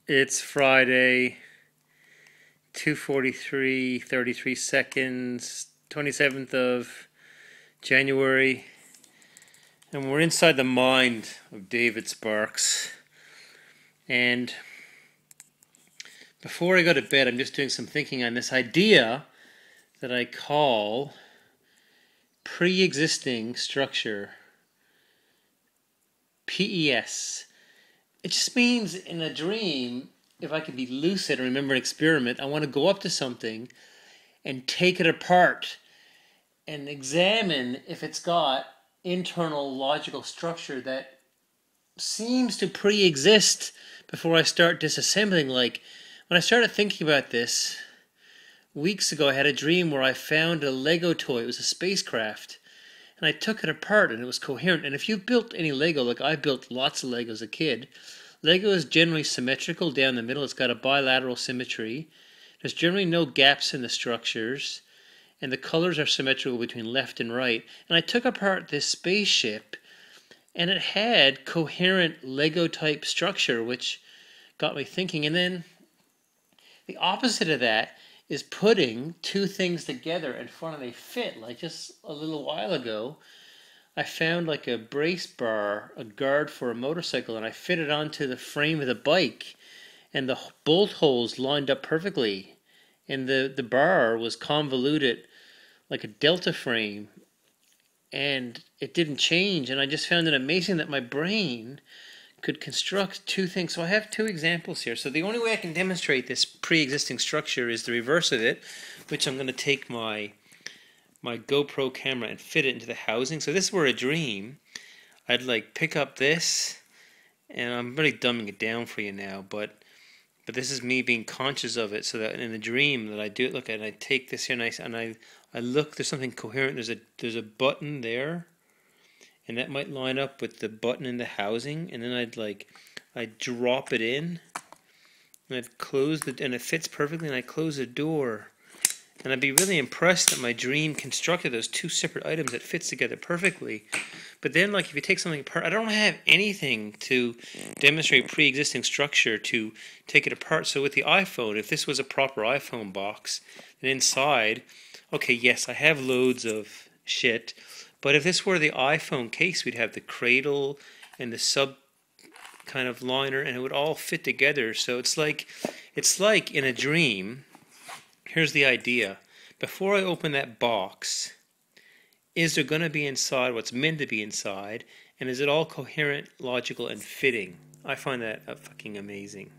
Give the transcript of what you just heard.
It's Friday, 2:43:33, 27th of January, and we're inside the mind of David Sparks. And before I go to bed, I'm just doing some thinking on this idea that I call pre-existing structure, PES. It just means in a dream, if I can be lucid and remember an experiment, I want to go up to something and take it apart and examine if it's got internal logical structure that seems to pre-exist before I start disassembling. Like when I started thinking about this weeks ago, I had a dream where I found a Lego toy. It was a spacecraft, and I took it apart and it was coherent. And if you've built any Lego, like I built lots of Lego as a kid, Lego is generally symmetrical down the middle. It's got a bilateral symmetry. There's generally no gaps in the structures, and the colors are symmetrical between left and right. And I took apart this spaceship, and it had coherent Lego type structure, which got me thinking. And then the opposite of that is putting two things together and finding they fit. Like just a little while ago, I found like a brace bar, a guard for a motorcycle, and I fit it onto the frame of the bike, and the bolt holes lined up perfectly. And the bar was convoluted like a delta frame, and it didn't change. And I just found it amazing that my brain could construct two things. So I have two examples here. So the only way I can demonstrate this pre-existing structure is the reverse of it, which I'm going to take my GoPro camera and fit it into the housing. So this were a dream. I'd like pick up this, and I'm really dumbing it down for you now, but this is me being conscious of it, so that in the dream that I do it. Look at it, I take this here and I look. There's something coherent. There's a button there, and that might line up with the button in the housing. And then I'd drop it in, and I'd close and it fits perfectly. And I close the door, and I'd be really impressed that my dream constructed those two separate items that fits together perfectly. But then, like, if you take something apart, I don't have anything to demonstrate pre-existing structure to take it apart. So with the iPhone, if this was a proper iPhone box, then inside, okay, yes, I have loads of shit. But if this were the iPhone case, we'd have the cradle and the sub kind of liner, and it would all fit together. So it's like in a dream. Here's the idea. Before I open that box, is there going to be inside what's meant to be inside? And is it all coherent, logical, and fitting? I find that fucking amazing.